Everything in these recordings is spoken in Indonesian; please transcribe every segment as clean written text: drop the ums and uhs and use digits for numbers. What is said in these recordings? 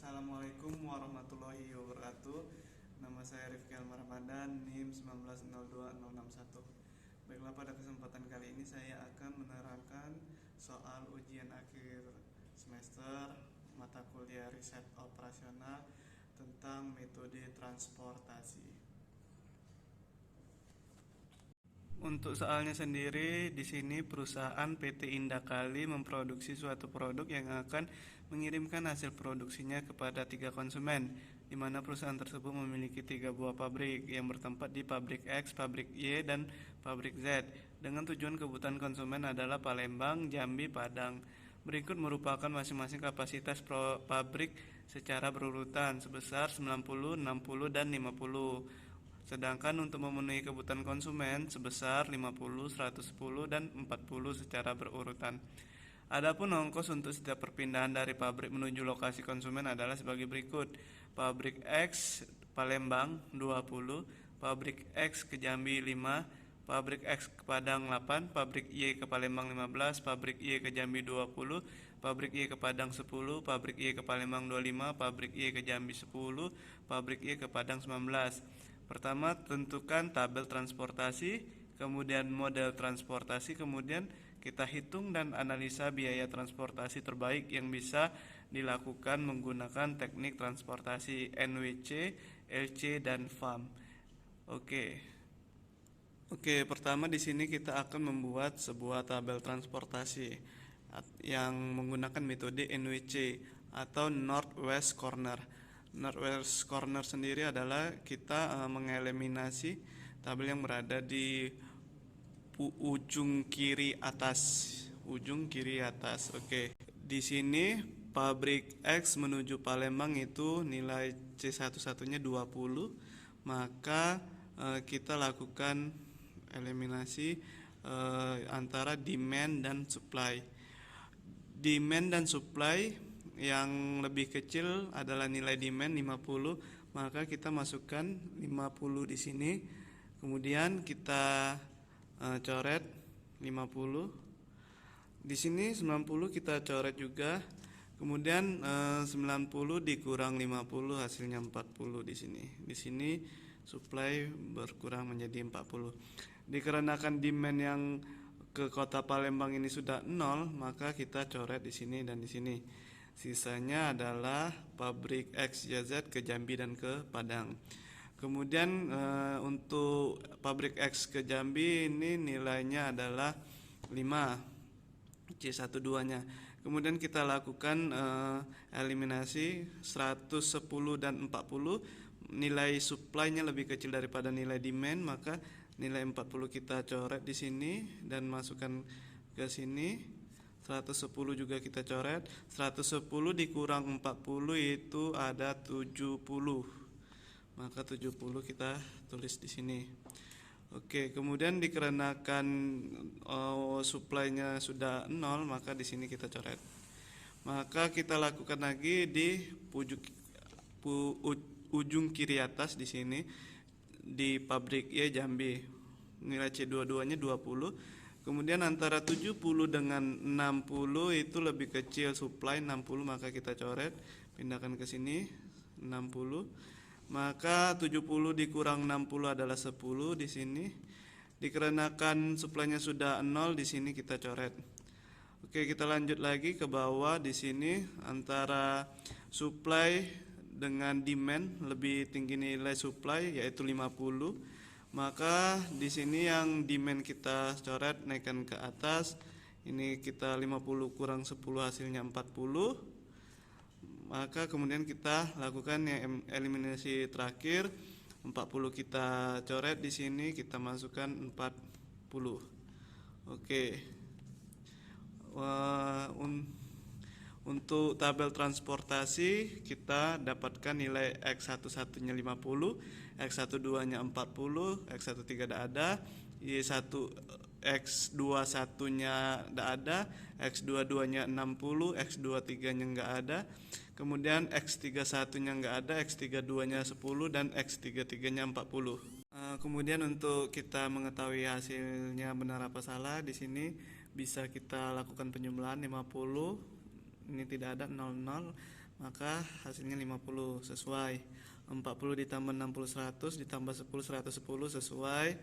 Assalamualaikum warahmatullahi wabarakatuh. Nama saya Rifki Almar Ramadan, NIM 1902061. Baiklah, pada kesempatan kali ini saya akan menerangkan soal ujian akhir semester mata kuliah riset operasional tentang metode transportasi. Untuk soalnya sendiri, di sini perusahaan PT Indakali memproduksi suatu produk yang akan mengirimkan hasil produksinya kepada 3 konsumen, di mana perusahaan tersebut memiliki 3 buah pabrik yang bertempat di pabrik X, pabrik Y, dan pabrik Z, dengan tujuan kebutuhan konsumen adalah Palembang, Jambi, Padang. Berikut merupakan masing-masing kapasitas pabrik secara berurutan sebesar 90, 60, dan 50. Sedangkan untuk memenuhi kebutuhan konsumen sebesar 50, 110, dan 40 secara berurutan. Adapun ongkos untuk setiap perpindahan dari pabrik menuju lokasi konsumen adalah sebagai berikut. Pabrik X Palembang 20, pabrik X ke Jambi 5, pabrik X ke Padang 8, pabrik Y ke Palembang 15, pabrik Y ke Jambi 20, pabrik Y ke Padang 10, pabrik Y ke Palembang 25, pabrik Y ke Jambi 10, pabrik Y ke Padang 19. Pertama, tentukan tabel transportasi, kemudian model transportasi, kemudian kita hitung dan analisa biaya transportasi terbaik yang bisa dilakukan menggunakan teknik transportasi NWC, LC, dan FAM. Oke, pertama di sini kita akan membuat sebuah tabel transportasi yang menggunakan metode NWC atau Northwest Corner. Northwest Corner sendiri adalah kita mengeliminasi tabel yang berada di ujung kiri atas. Oke. Di sini pabrik X menuju Palembang itu nilai C11-nya 20, maka kita lakukan eliminasi antara demand dan supply. Demand dan supply yang lebih kecil adalah nilai demand 50, maka kita masukkan 50 di sini. Kemudian kita coret 50. Di sini 90 kita coret juga. Kemudian 90 dikurang 50 hasilnya 40 di sini. Di sini supply berkurang menjadi 40. Dikarenakan demand yang ke kota Palembang ini sudah 0, maka kita coret di sini dan di sini. Sisanya adalah pabrik X, Y, Z ke Jambi dan ke Padang. Kemudian untuk pabrik X ke Jambi ini nilainya adalah 5, C12-nya. Kemudian kita lakukan eliminasi 110 dan 40. Nilai supply-nya lebih kecil daripada nilai demand, maka nilai 40 kita coret di sini dan masukkan ke sini. 110 juga kita coret. 110 dikurang 40 itu ada 70. Maka 70 kita tulis di sini. Oke, kemudian dikarenakan supply-nya sudah 0, maka di sini kita coret. Maka kita lakukan lagi di ujung kiri atas di sini di pabrik Y Jambi. Nilai C22-nya 20. Kemudian antara 70 dengan 60 itu lebih kecil supply 60, maka kita coret, pindahkan ke sini 60. Maka 70 dikurang 60 adalah 10 di sini. Dikarenakan supply-nya sudah 0, di sini kita coret. Oke, kita lanjut lagi ke bawah. Di sini antara supply dengan demand lebih tinggi nilai supply yaitu 50. Maka di sini yang demand kita coret, naikkan ke atas. Ini kita 50 kurang 10 hasilnya 40. Maka kemudian kita lakukan yang eliminasi terakhir. 40 kita coret di sini, kita masukkan 40. Oke. Untuk tabel transportasi kita dapatkan nilai X11-nya 50, X12-nya 40, X13 tidak ada, Y1 X21-nya tidak ada, X22-nya 60, X23-nya enggak ada. Kemudian X31-nya enggak ada, X32-nya 10, dan X33-nya 40. Kemudian untuk kita mengetahui hasilnya benar apa salah, di sini bisa kita lakukan penjumlahan 50 ini tidak ada 00, maka hasilnya 50 sesuai. 40 ditambah 60 100 ditambah 10 110 sesuai.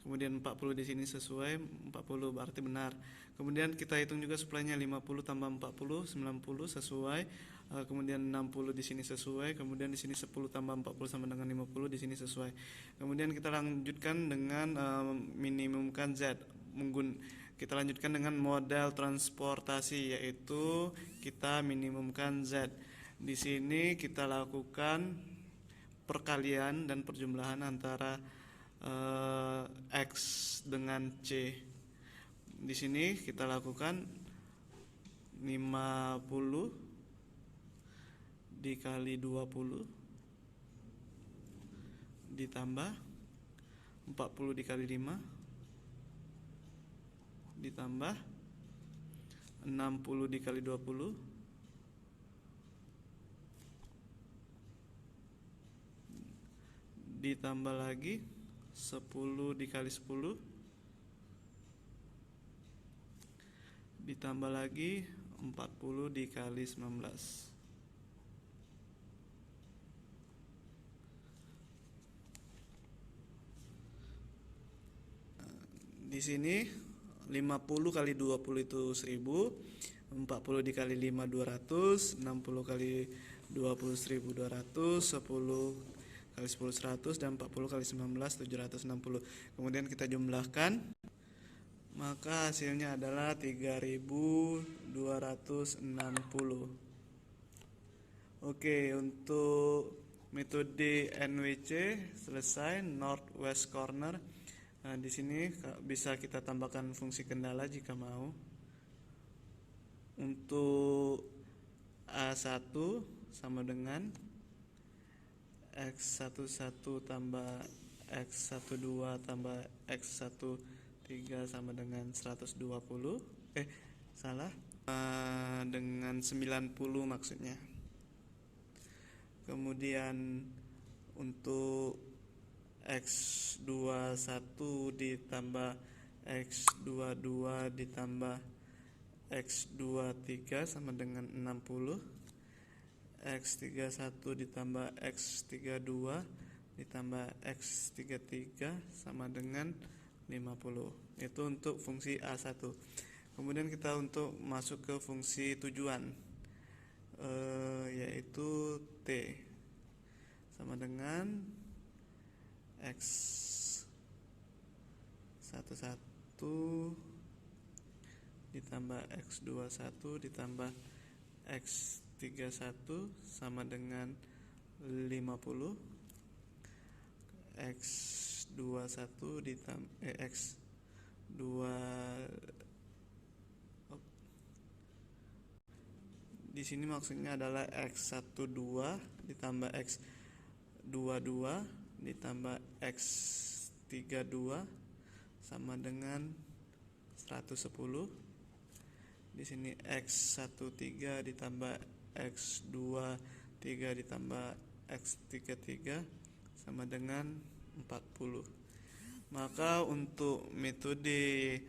Kemudian 40 di sini sesuai, 40 berarti benar. Kemudian kita hitung juga supply-nya, 50 tambah 40 90 sesuai. Kemudian 60 di sini sesuai, kemudian di sini 10 tambah 40 sama dengan 50 di sini sesuai. Kemudian kita lanjutkan dengan minimumkan Z. Kita lanjutkan dengan model transportasi, yaitu kita minimumkan Z. Di sini kita lakukan perkalian dan perjumlahan antara X dengan C. Di sini kita lakukan 50 dikali 20 ditambah 40 dikali 5 ditambah 60 dikali 20 ditambah lagi 10 dikali 10 ditambah lagi 40 dikali 19. Di sini 50 kali 20 itu 1000, 40 dikali 5 200, 60 kali 20 1200, 10 kali 10 100, dan 40 kali 19 760. Kemudian kita jumlahkan, maka hasilnya adalah 3260. Oke, untuk metode NWC selesai, Northwest Corner. Nah, di sini bisa kita tambahkan fungsi kendala jika mau. Untuk A1 sama dengan X11 tambah X12 tambah X13 sama dengan 120. Dengan 90 maksudnya. Kemudian untuk X21 ditambah X22 ditambah X23 sama dengan 60. X31 ditambah X32 ditambah X33 sama dengan 50. Itu untuk fungsi A1. Kemudian kita untuk masuk ke fungsi tujuan, yaitu T sama dengan X11 ditambah X21 ditambah X31 sama dengan 50. X21 ditambah X2 di sini maksudnya adalah X12 ditambah X22 ditambah X32 sama dengan 110. Di sini X13 ditambah X23 ditambah X33 sama dengan 40. Maka untuk metode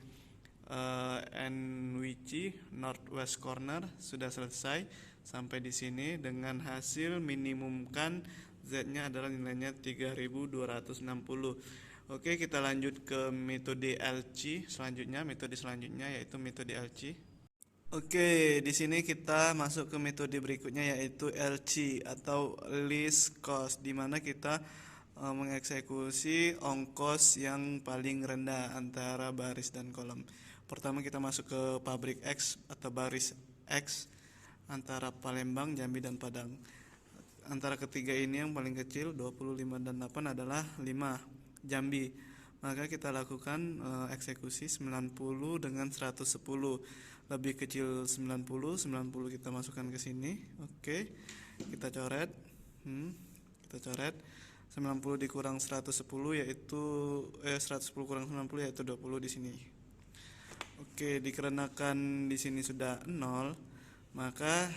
NWC Northwest Corner sudah selesai sampai di sini dengan hasil minimumkan Z-nya adalah nilainya 3260. Oke, kita lanjut ke metode LC selanjutnya. Metode selanjutnya yaitu metode LC. Oke, di sini kita masuk ke metode berikutnya yaitu LC atau least cost, di mana kita mengeksekusi ongkos yang paling rendah antara baris dan kolom. Pertama kita masuk ke pabrik X atau baris X antara Palembang, Jambi, dan Padang. Antara ketiga ini yang paling kecil 25 dan 8 adalah 5 Jambi. Maka kita lakukan eksekusi 90 dengan 110. Lebih kecil 90 kita masukkan ke sini. Oke. Kita coret. Kita coret. 90 dikurang 110 yaitu 110 kurang 90 yaitu 20 di sini. Oke, dikarenakan di sini sudah 0, maka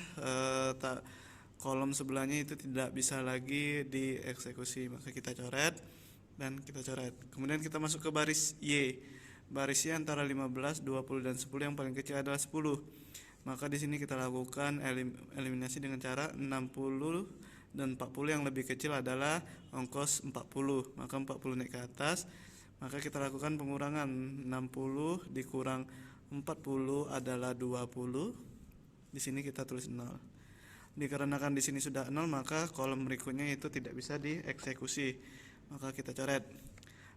kolom sebelahnya itu tidak bisa lagi dieksekusi, maka kita coret dan kita coret. Kemudian kita masuk ke baris Y. Baris Y antara 15, 20 dan 10, yang paling kecil adalah 10. Maka di sini kita lakukan eliminasi dengan cara 60 dan 40 yang lebih kecil adalah ongkos 40. Maka 40 naik ke atas, maka kita lakukan pengurangan. 60 dikurang 40 adalah 20. Di sini kita tulis 0. Dikarenakan di sini sudah 0, maka kolom berikutnya itu tidak bisa dieksekusi. Maka kita coret.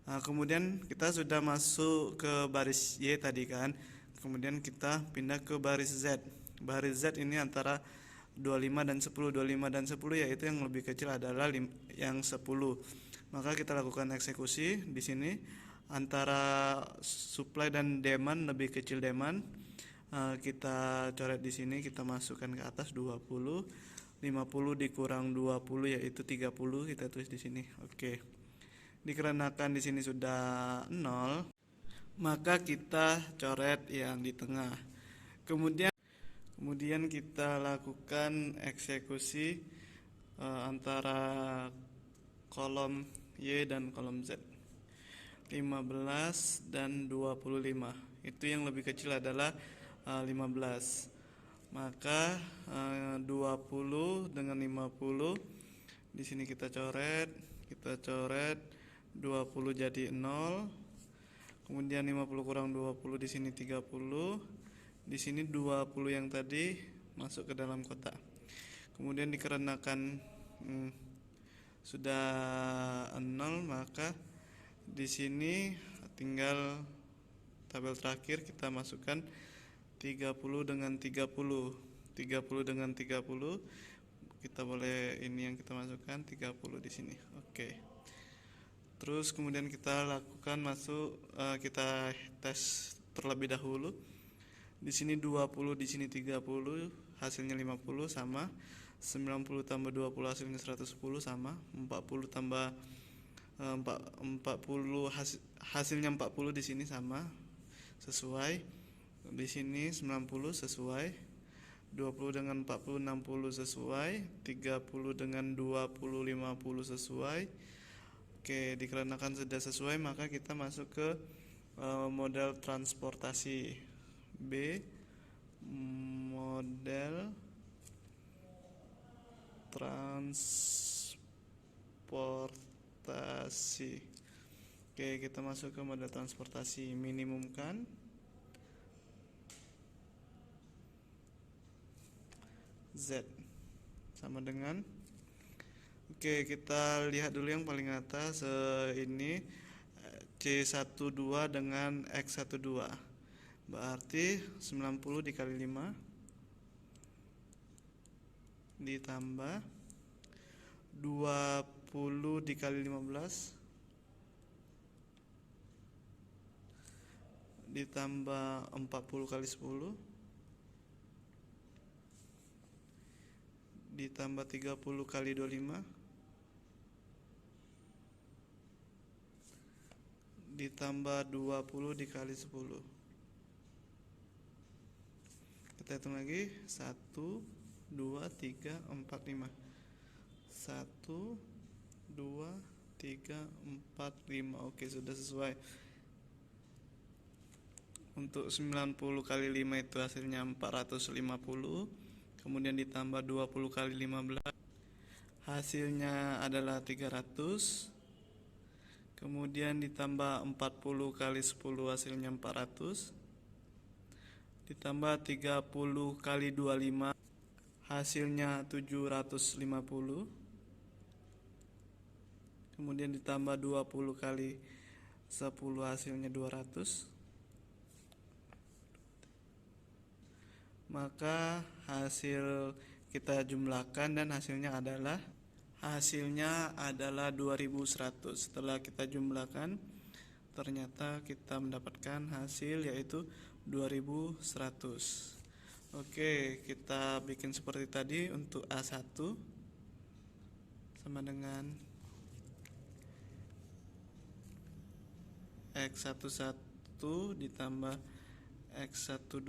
Nah, kemudian kita sudah masuk ke baris Y tadi kan. Kemudian kita pindah ke baris Z. Baris Z ini antara 25 dan 10. 25 dan 10 yaitu yang lebih kecil adalah yang 10. Maka kita lakukan eksekusi di sini antara supply dan demand, lebih kecil demand. Kita coret di sini, kita masukkan ke atas 20. 50 dikurang 20 yaitu 30, kita tulis di sini. Oke. Dikarenakan di sini sudah 0, maka kita coret yang di tengah. Kemudian kita lakukan eksekusi antara kolom Y dan kolom Z. 15 dan 25. Itu yang lebih kecil adalah 15. Maka 20 dengan 50 di sini kita coret 20 jadi 0. Kemudian 50 kurang 20 di sini 30. Di sini 20 yang tadi masuk ke dalam kotak. Kemudian dikarenakan sudah 0, maka di sini tinggal tabel terakhir kita masukkan 30 dengan 30. 30 dengan 30 kita boleh, ini yang kita masukkan 30 di sini. Oke. Terus kemudian kita lakukan kita tes terlebih dahulu. Di sini 20, di sini 30, hasilnya 50 sama. 90 tambah 20 hasilnya 110 sama. 40 tambah 40 hasilnya 40 di sini sama, sesuai. Di sini 90 sesuai. 20 dengan 40 60 sesuai. 30 dengan 20 50 sesuai. Oke, dikarenakan sudah sesuai, maka kita masuk ke model transportasi. B, model transportasi. Oke, kita masuk ke model transportasi. Minimumkan Z sama dengan, oke, kita lihat dulu yang paling atas, ini C12 dengan X12, berarti 90 dikali 5 ditambah 20 dikali 15 ditambah 40 kali 10 ditambah 30 kali 25 ditambah 20 dikali 10. Kita hitung lagi, 1 2 3 4 5. 1 2 3 4 5. Oke, sudah sesuai. Untuk 90 kali 5 itu hasilnya 450. Kemudian ditambah 20 kali 15, hasilnya adalah 300. Kemudian ditambah 40 kali 10, hasilnya 400. Ditambah 30 kali 25, hasilnya 750. Kemudian ditambah 20 kali 10, hasilnya 200. Maka hasil kita jumlahkan dan hasilnya adalah 2100. Setelah kita jumlahkan, ternyata kita mendapatkan hasil yaitu 2100. Oke, kita bikin seperti tadi. Untuk A1 sama dengan X11 ditambah X12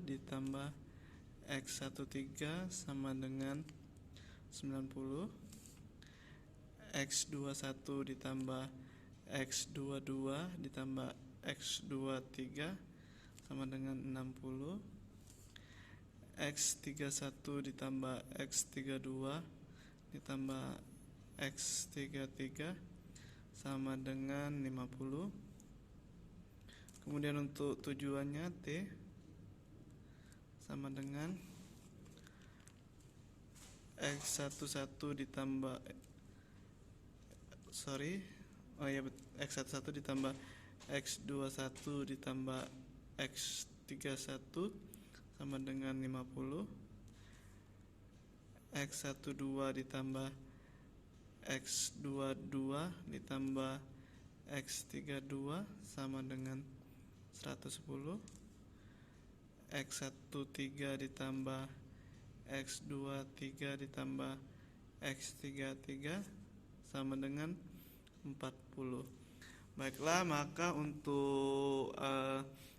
ditambah X13 sama dengan 90. X21 ditambah X22 ditambah X23 sama dengan 60. X31 ditambah X32 ditambah X33 sama dengan 50. Kemudian untuk tujuannya T sama dengan X11 ditambah X11 ditambah X21 ditambah X31 sama dengan 50. X12 ditambah X22 ditambah X32 sama dengan 110. X13 ditambah X23 ditambah X33 sama dengan 40. Baiklah, maka untuk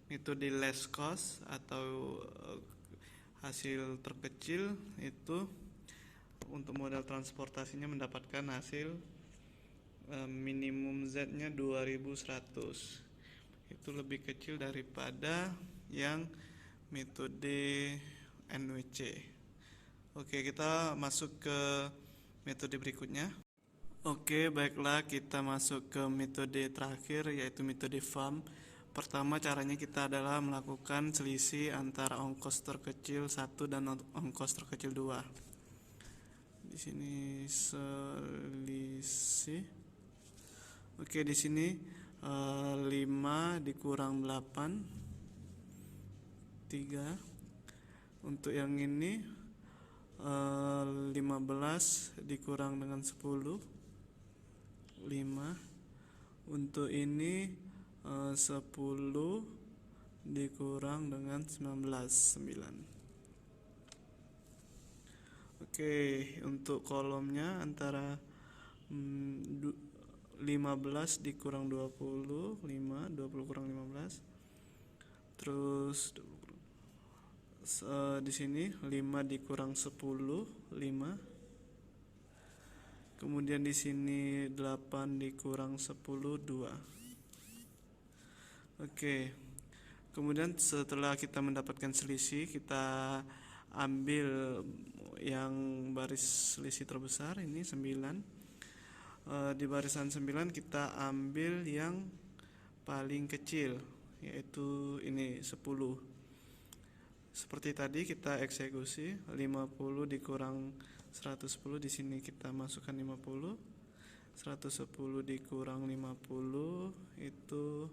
metode least cost atau hasil terkecil itu untuk modal transportasinya mendapatkan hasil minimum Z-nya 2100. Itu lebih kecil daripada yang metode NWC. Oke, kita masuk ke metode berikutnya. Oke, baiklah, kita masuk ke metode terakhir, yaitu metode FAM. Pertama, caranya kita adalah melakukan selisih antara ongkos terkecil 1 dan ongkos terkecil 2. Di sini selisih. Oke, di sini 5 dikurang 8 3. Untuk yang ini 15 dikurang dengan 10 5. Untuk ini 10 dikurang dengan 19 9. Oke, untuk kolomnya antara 15 dikurang 20 5, 20 kurang 15. Terus di sini 5 dikurang 10 5. Kemudian di sini 8 dikurang 10 2. Oke. Kemudian setelah kita mendapatkan selisih, kita ambil yang baris selisih terbesar ini 9. Di barisan 9 kita ambil yang paling kecil, yaitu ini 10. Seperti tadi kita eksekusi 50 dikurang 110, di sini kita masukkan 50. 110 dikurang 50 itu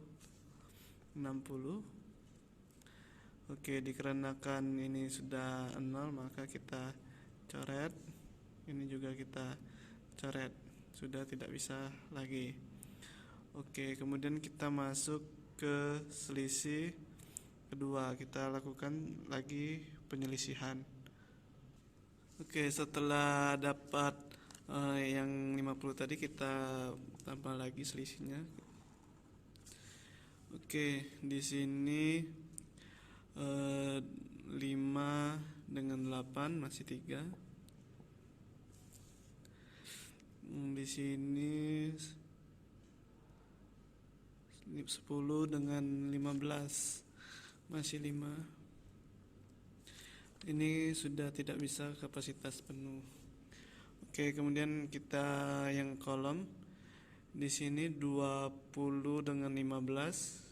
60. Oke, dikarenakan ini sudah 0 maka kita coret. Ini juga kita coret, sudah tidak bisa lagi. Oke, kemudian kita masuk ke selisih kedua, kita lakukan lagi penyelisihan. Oke, setelah dapat yang 50 tadi, kita tambah lagi selisihnya. Oke, di sini 5 dengan 8 masih 3. Di sini 10 dengan 15 masih 5. Ini sudah tidak bisa kapasitas penuh. Oke, kemudian kita yang kolom di sini 20 dengan 15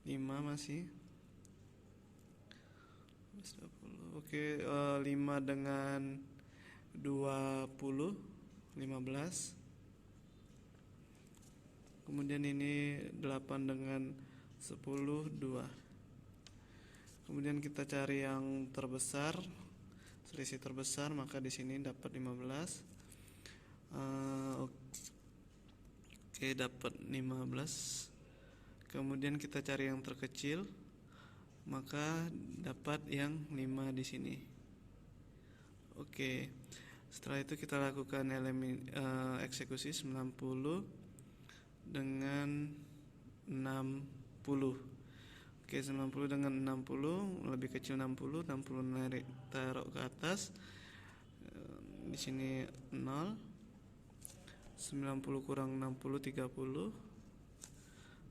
5 masih 20. Oke, 5 dengan 20 15. Kemudian ini 8 dengan 10 2. Kemudian kita cari yang terbesar, selisih terbesar, maka di sini dapat 15. Oke, dapat 15. Kemudian kita cari yang terkecil, maka dapat yang 5 di sini. Oke, setelah itu kita lakukan eksekusi 90 dengan 60. Oke, 90 dengan 60, lebih kecil 60 narik taruh ke atas. Di sini 0. 90 kurang 60 30.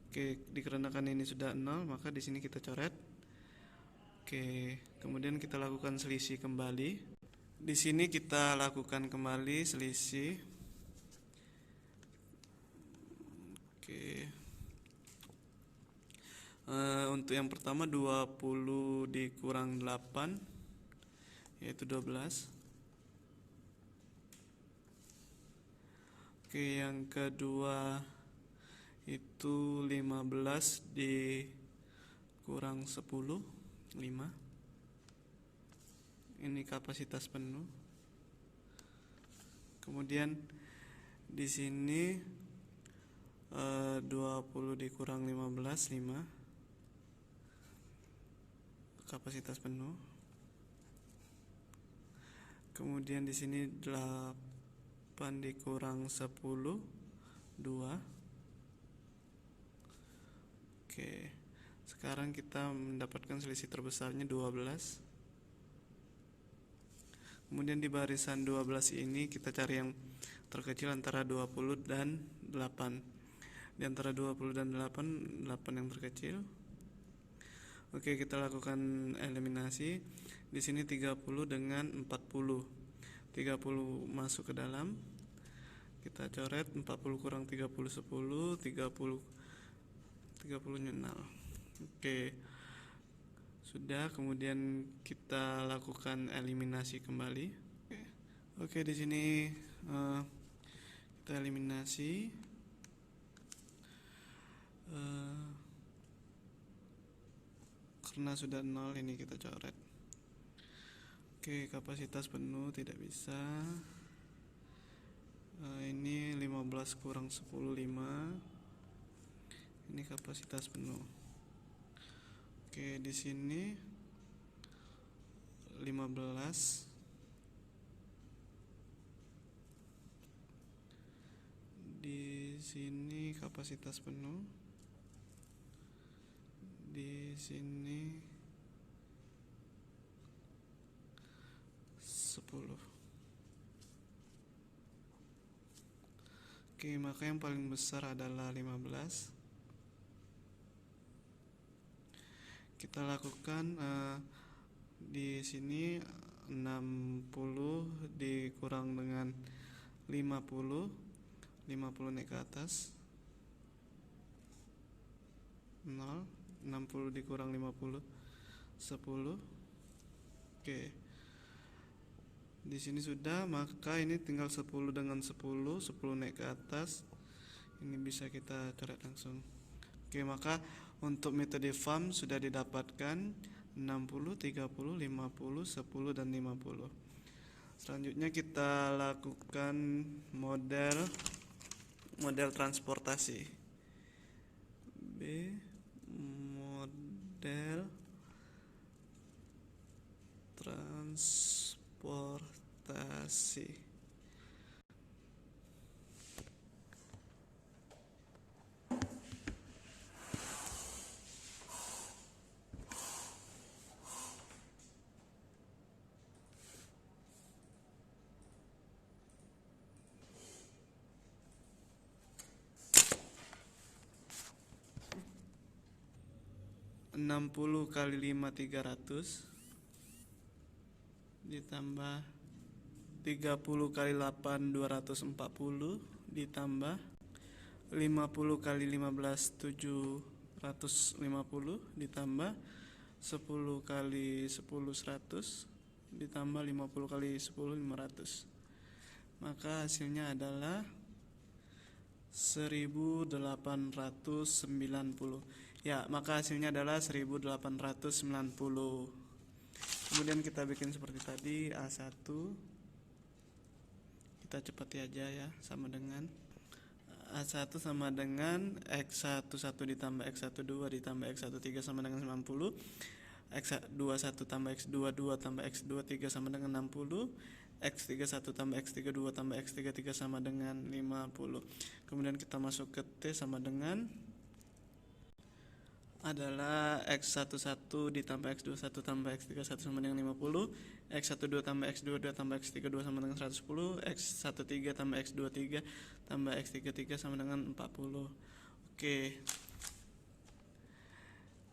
Oke, dikarenakan ini sudah 0, maka di sini kita coret. Oke, kemudian kita lakukan selisih kembali. Di sini kita lakukan kembali selisih. Oke. Untuk yang pertama 20 dikurang 8 yaitu 12. Oke, yang kedua itu 15 dikurang 10, 5. Ini kapasitas penuh. Kemudian di sini 20 dikurang 15, 5. Kapasitas penuh. Kemudian di sini 8 dikurang 10, 2. Oke. Sekarang kita mendapatkan selisih terbesarnya 12. Kemudian di barisan 12 ini kita cari yang terkecil antara 20 dan 8. Di antara 20 dan 8 yang terkecil. Oke, kita lakukan eliminasi. Di sini 30 dengan 40. 30 masuk ke dalam. Kita coret 40 kurang 30 10, 30 nol. Oke. Sudah, kemudian kita lakukan eliminasi kembali. Oke, di sini kita eliminasi. Karena sudah 0 ini kita coret. Oke, kapasitas penuh tidak bisa. Ini 15 kurang 10, 5. Ini kapasitas penuh. Oke, di sini 15. Di sini kapasitas penuh. Di sini 10. Oke, maka yang paling besar adalah 15. Kita lakukan di sini 60 dikurang dengan 50 naik ke atas 0. 60 dikurang 50, 10. Oke. Di sini sudah, maka ini tinggal 10 dengan 10 naik ke atas. Ini bisa kita coret langsung. Oke, maka untuk metode FAM sudah didapatkan 60, 30, 50, 10 dan 50. Selanjutnya kita lakukan model transportasi. B, model transportasi. Enam puluh kali 5 300 ditambah 30 kali 8 240 ditambah 50 kali 15 750 ditambah 10 kali 10 100 ditambah 50 kali 10 500. Maka hasilnya adalah 1890. Ya, maka hasilnya adalah 1890. Kemudian kita bikin seperti tadi, A1. Kita cepati aja ya, sama dengan A1 sama dengan X11 ditambah X12 ditambah X13 sama dengan 90. X21 tambah X22 tambah X23 sama dengan 60. X31 tambah X32 tambah X33 sama dengan 50. Kemudian kita masuk ke T sama dengan adalah X11 ditambah X21 tambah X31 sama dengan 50. X12 tambah X22 tambah X32 sama dengan 110. X13 tambah X23 tambah X33 sama dengan 40. Oke.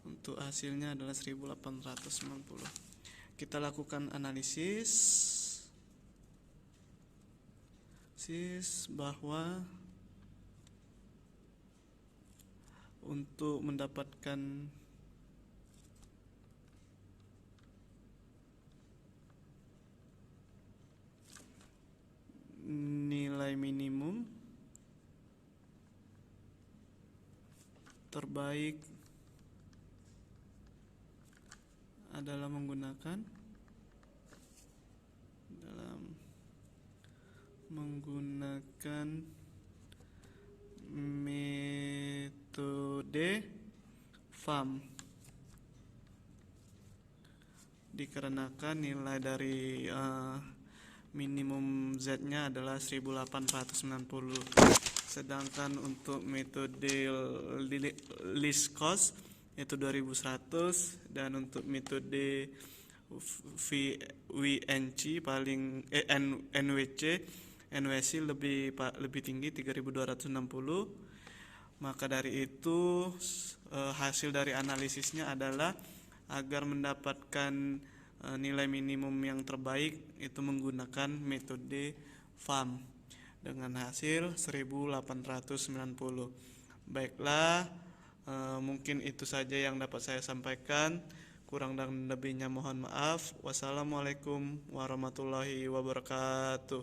Untuk hasilnya adalah 1890. Kita lakukan analisis bahwa untuk mendapatkan nilai minimum terbaik adalah menggunakan metode FAM, dikarenakan nilai dari minimum Z-nya adalah 1890. Sedangkan untuk metode least cost yaitu 2100, dan untuk metode VNC paling NWC lebih tinggi 3260. Maka dari itu hasil dari analisisnya adalah agar mendapatkan nilai minimum yang terbaik itu menggunakan metode FAM dengan hasil 1890. Baiklah, mungkin itu saja yang dapat saya sampaikan. Kurang dan lebihnya mohon maaf. Wassalamualaikum warahmatullahi wabarakatuh.